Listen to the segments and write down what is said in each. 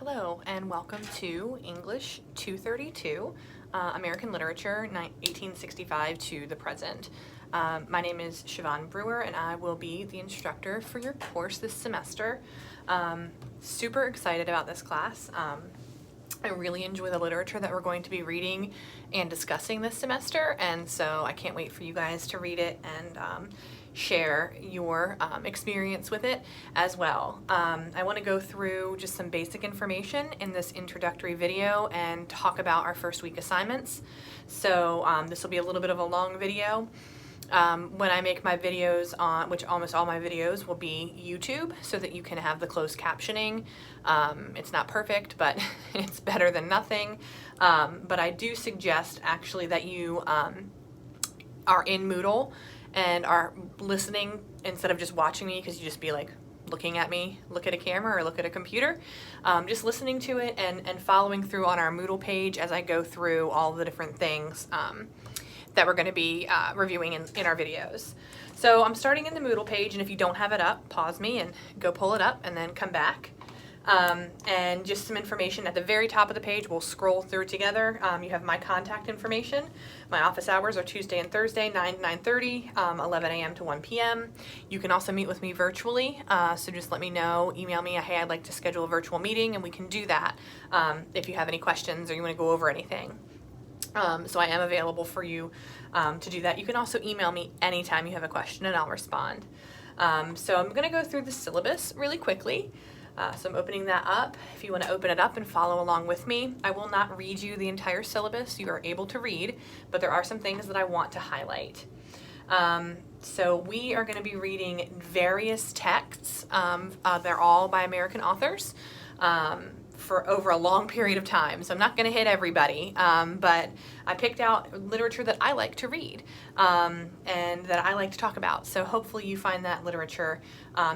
Hello and welcome to English 232, American Literature 1865 to the present. My name is Siobhan Brewer and I will be the instructor for your course this semester. Super excited about this class. I really enjoy the literature that we're going to be reading and discussing this semester, and so I can't wait for you guys to read it and share your experience with it as well. I want to go through just some basic information in this introductory video and talk about our first week assignments. So this will be a little bit of a long video. When I make my videos on, which almost all my videos will be YouTube, so that you can have the closed captioning. It's not perfect, but it's better than nothing. But I do suggest actually that you are in Moodle and are listening instead of just watching me, because you just be like looking at me, look at a camera or look at a computer. Just listening to it and following through on our Moodle page as I go through all the different things that we're going to be reviewing in our videos. So I'm starting in the Moodle page, and if you don't have it up, pause me and go pull it up and then come back. And just some information at the very top of the page. We'll scroll through together. You have my contact information. My office hours are Tuesday and Thursday, 9 to 9:30, 11 a.m. to 1 p.m. You can also meet with me virtually, so just let me know, email me, hey, I'd like to schedule a virtual meeting, and we can do that if you have any questions or you want to go over anything. So I am available for you to do that. You can also email me anytime you have a question and I'll respond. So I'm going to go through the syllabus really quickly. So I'm opening that up. If you want to open it up and follow along with me, I will not read you the entire syllabus. You are able to read, but there are some things that I want to highlight. So we are going to be reading various texts. They're all by American authors. For over a long period of time. So I'm not going to hit everybody, but I picked out literature that I like to read and that I like to talk about. So hopefully you find that literature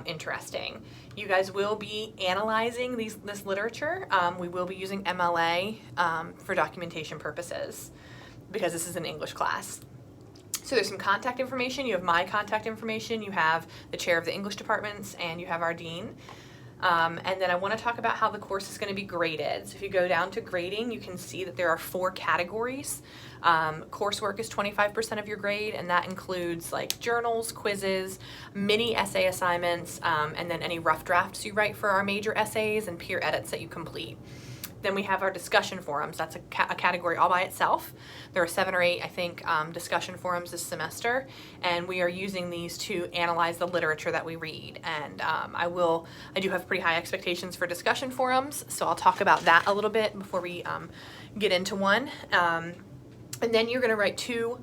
interesting. You guys will be analyzing this literature. We will be using MLA for documentation purposes because this is an English class. So there's some contact information. You have my contact information. You have the chair of the English departments, and you have our dean. And then I want to talk about how the course is going to be graded. So if you go down to grading, you can see that there are 4 categories. Coursework is 25% of your grade, and that includes like journals, quizzes, mini essay assignments, and then any rough drafts you write for our major essays and peer edits that you complete. Then we have our discussion forums. That's a category all by itself. There are 7 or 8, I think, discussion forums this semester, and we are using these to analyze the literature that we read. And I do have pretty high expectations for discussion forums, so I'll talk about that a little bit before we get into one. And then you're going to write 2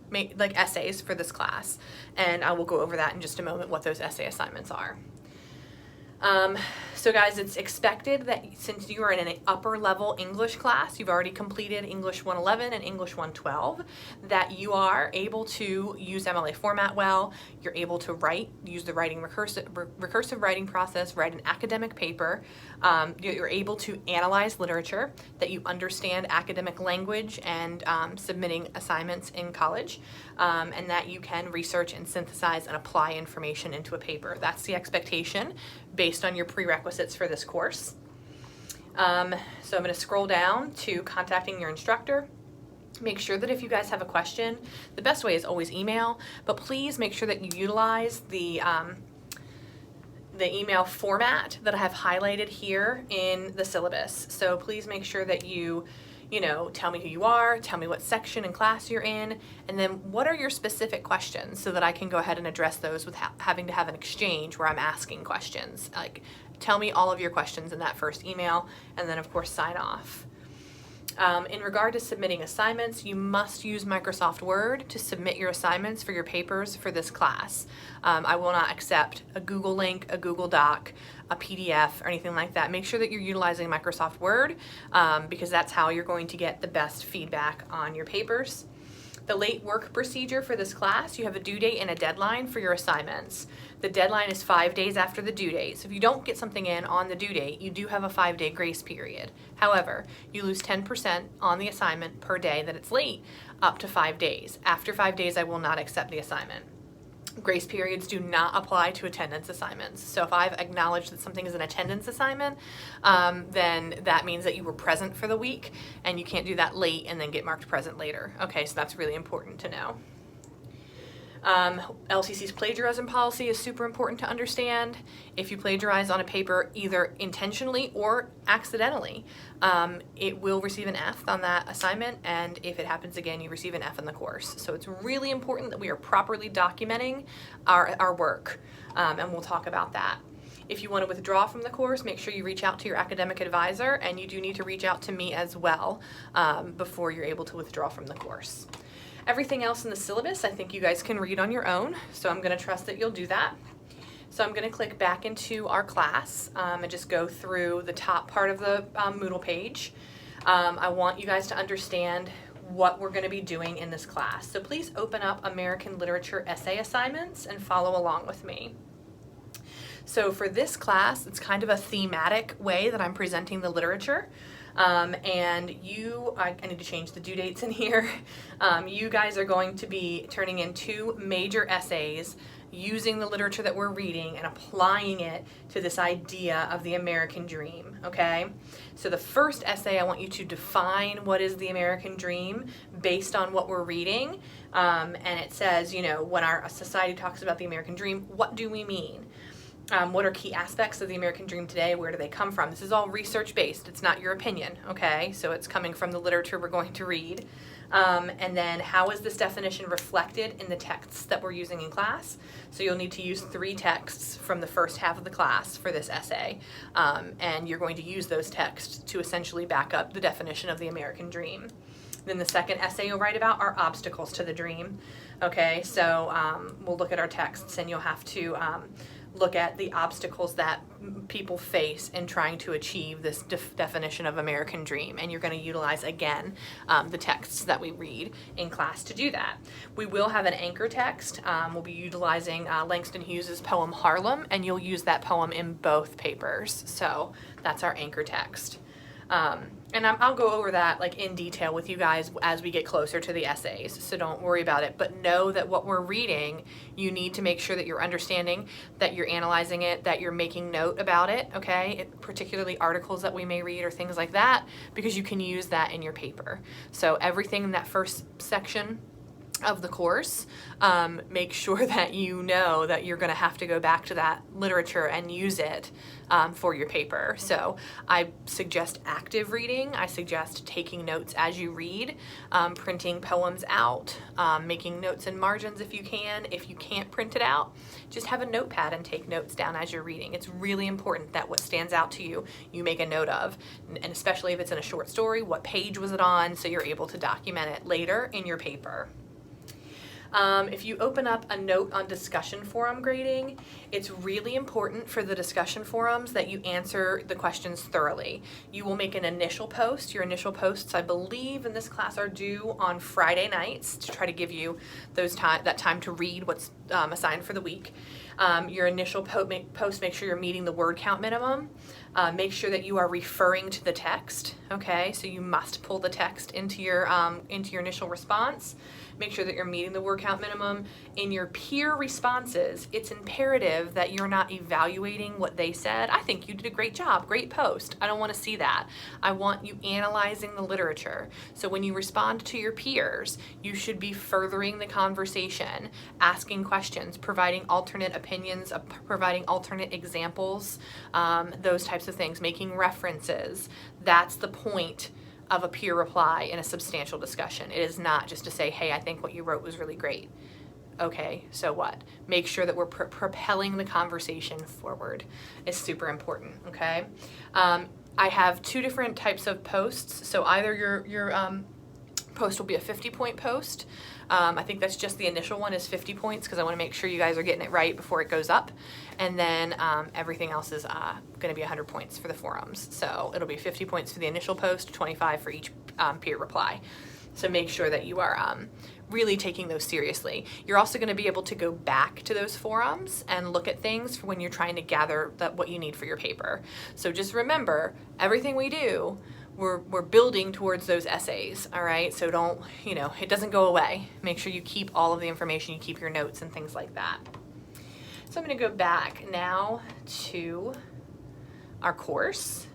essays for this class, and I will go over that in just a moment, what those essay assignments are. So guys, it's expected that since you are in an upper level English class, you've already completed English 111 and English 112, that you are able to use MLA format well, you're able to use the recursive writing process, write an academic paper, you're able to analyze literature, that you understand academic language and submitting assignments in college, and that you can research and synthesize and apply information into a paper. That's the expectation based on your prerequisites for this course. So I'm going to scroll down to contacting your instructor. Make sure that if you guys have a question, the best way is always email, but please make sure that you utilize the email format that I have highlighted here in the syllabus. So please make sure that you tell me who you are, tell me what section and class you're in, and then what are your specific questions so that I can go ahead and address those with having to have an exchange where I'm asking questions. Like, tell me all of your questions in that first email, and then of course sign off. In regard to submitting assignments, you must use Microsoft Word to submit your assignments for your papers for this class. I will not accept a Google link, a Google Doc, a PDF, or anything like that. Make sure that you're utilizing Microsoft Word because that's how you're going to get the best feedback on your papers. The late work procedure for this class, you have a due date and a deadline for your assignments. The deadline is 5 days after the due date. So if you don't get something in on the due date, you do have a 5-day grace period. However, you lose 10% on the assignment per day that it's late, up to 5 days. After 5 days, I will not accept the assignment. Grace periods do not apply to attendance assignments. So if I've acknowledged that something is an attendance assignment, then that means that you were present for the week, and you can't do that late and then get marked present later. Okay, so that's really important to know. LCC's plagiarism policy is super important to understand. If you plagiarize on a paper either intentionally or accidentally, it will receive an F on that assignment, and if it happens again, you receive an F in the course. So it's really important that we are properly documenting our work, and we'll talk about that. If you want to withdraw from the course, make sure you reach out to your academic advisor, and you do need to reach out to me as well before you're able to withdraw from the course. Everything else in the syllabus, I think you guys can read on your own, so I'm going to trust that you'll do that. So I'm going to click back into our class and just go through the top part of the Moodle page. I want you guys to understand what we're going to be doing in this class. So please open up American Literature essay assignments and follow along with me. So for this class, it's kind of a thematic way that I'm presenting the literature. And I need to change the due dates in here. You guys are going to be turning in 2 major essays using the literature that we're reading and applying it to this idea of the American dream, okay? So the first essay, I want you to define what is the American dream based on what we're reading. And it says, when our society talks about the American dream, what do we mean? What are key aspects of the American dream today? Where do they come from? This is all research-based. It's not your opinion, okay? So it's coming from the literature we're going to read. And then how is this definition reflected in the texts that we're using in class? So you'll need to use 3 texts from the first half of the class for this essay. And you're going to use those texts to essentially back up the definition of the American dream. Then the second essay you'll write about are obstacles to the dream. Okay, so we'll look at our texts, and you'll have to look at the obstacles that people face in trying to achieve this definition of American dream, and you're going to utilize again the texts that we read in class to do that. We will have an anchor text. We'll be utilizing Langston Hughes's poem Harlem, and you'll use that poem in both papers. So that's our anchor text. And I'll go over that in detail with you guys as we get closer to the essays, so don't worry about it. But know that what we're reading, you need to make sure that you're understanding, that you're analyzing it, that you're making note about it, okay? Particularly articles that we may read or things like that, because you can use that in your paper. So everything in that first section of the course, make sure that you know that you're going to have to go back to that literature and use it for your paper. So I suggest active reading. I suggest taking notes as you read, printing poems out, making notes in margins if you can. If you can't print it out, just have a notepad and take notes down as you're reading. It's really important that what stands out to you, you make a note of, and especially if it's in a short story, what page was it on, so you're able to document it later in your paper. If you open up a note on discussion forum grading, it's really important for the discussion forums that you answer the questions thoroughly. You will make an initial post. Your initial posts, I believe, in this class are due on Friday nights to try to give you that time to read what's assigned for the week. Your initial post, make sure you're meeting the word count minimum. Make sure that you are referring to the text, okay? So you must pull the text into your initial response. Make sure that you're meeting the word count minimum. In your peer responses, it's imperative that you're not evaluating what they said. I think you did a great job, great post. I don't want to see that. I want you analyzing the literature. So when you respond to your peers, you should be furthering the conversation, asking questions, providing alternate opinions, providing alternate examples, those types of things, making references. That's the point of a peer reply in a substantial discussion. It is not just to say, hey, I think what you wrote was really great. Okay, so what? Make sure that we're propelling the conversation forward is super important, okay? I have 2 different types of posts. So either your post will be a 50-point post. I think that's just the initial one is 50 points because I want to make sure you guys are getting it right before it goes up. And then everything else is going to be 100 points for the forums. So it'll be 50 points for the initial post, 25 for each peer reply. So make sure that you are really taking those seriously. You're also going to be able to go back to those forums and look at things for when you're trying to gather what you need for your paper. So just remember, everything we do, we're building towards those essays, all right? So don't, it doesn't go away. Make sure you keep all of the information, you keep your notes and things like that. So I'm going to go back now to our course.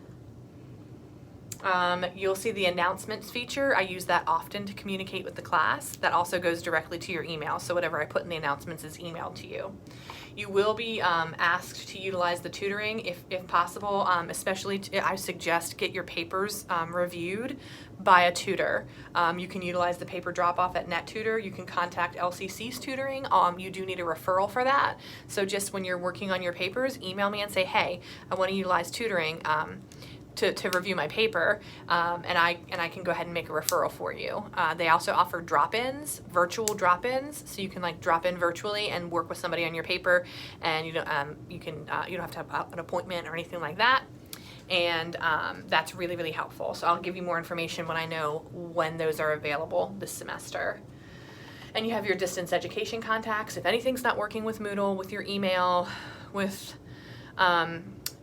You'll see the announcements feature. I use that often to communicate with the class. That also goes directly to your email, so whatever I put in the announcements is emailed to you. You will be asked to utilize the tutoring if possible, especially I suggest get your papers reviewed by a tutor. You can utilize the paper drop-off at NetTutor. You can contact LCC's tutoring. You do need a referral for that. So just when you're working on your papers, email me and say, hey, I want to utilize tutoring to review my paper, and I can go ahead and make a referral for you. They also offer drop-ins, virtual drop-ins, so you can like drop in virtually and work with somebody on your paper, and you don't have to have an appointment or anything like that. And that's really, really helpful. So I'll give you more information when I know when those are available this semester. And you have your distance education contacts. If anything's not working with Moodle, with your email, with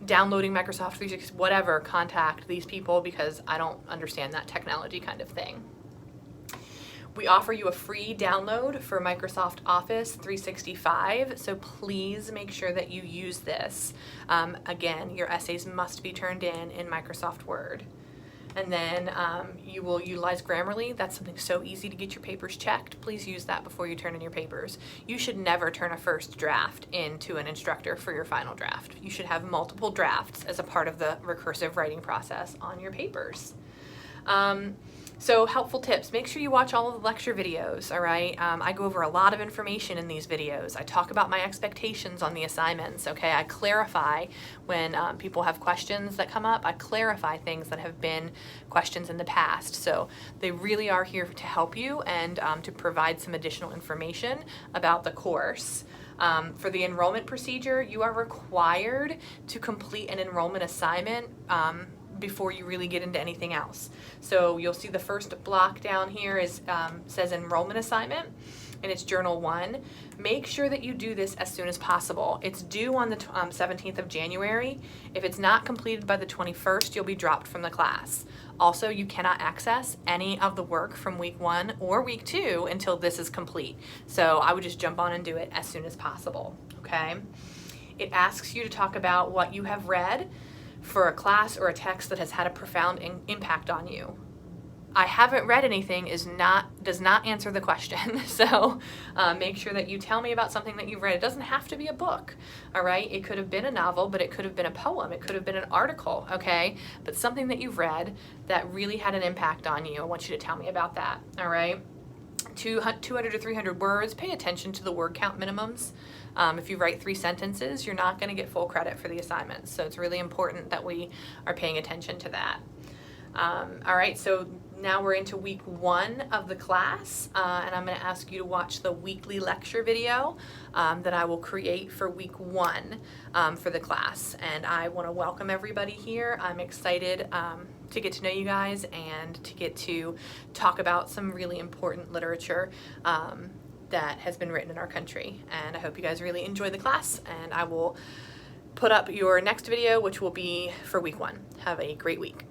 downloading Microsoft 365, whatever, contact these people because I don't understand that technology kind of thing. We offer you a free download for Microsoft Office 365, so please make sure that you use this. Again, your essays must be turned in Microsoft Word. And then you will utilize Grammarly. That's something so easy to get your papers checked. Please use that before you turn in your papers. You should never turn a first draft into an instructor for your final draft. You should have multiple drafts as a part of the recursive writing process on your papers. So helpful tips, make sure you watch all of the lecture videos, all right? I go over a lot of information in these videos. I talk about my expectations on the assignments, okay? I clarify when people have questions that come up. I clarify things that have been questions in the past. So they really are here to help you and to provide some additional information about the course. For the enrollment procedure, you are required to complete an enrollment assignment before you really get into anything else. So you'll see the first block down here is says enrollment assignment, and it's Journal 1. Make sure that you do this as soon as possible. It's due on the 17th of January. If it's not completed by the 21st, you'll be dropped from the class. Also, you cannot access any of the work from week 1 or week 2 until this is complete. So I would just jump on and do it as soon as possible, okay? It asks you to talk about what you have read for a class or a text that has had a profound impact on you. I haven't read anything does not answer the question. So make sure that you tell me about something that you've read. It doesn't have to be a book, all right? It could have been a novel, but it could have been a poem. It could have been an article, okay? But something that you've read that really had an impact on you. I want you to tell me about that, all right? 200 to 300 words. Pay attention to the word count minimums. If you write 3 sentences, you're not going to get full credit for the assignments. So it's really important that we are paying attention to that. All right, so now we're into week 1 of the class, and I'm going to ask you to watch the weekly lecture video that I will create for week 1 for the class. And I want to welcome everybody here. I'm excited to get to know you guys and to get to talk about some really important literature that has been written in our country. And I hope you guys really enjoy the class, and I will put up your next video, which will be for week 1. Have a great week.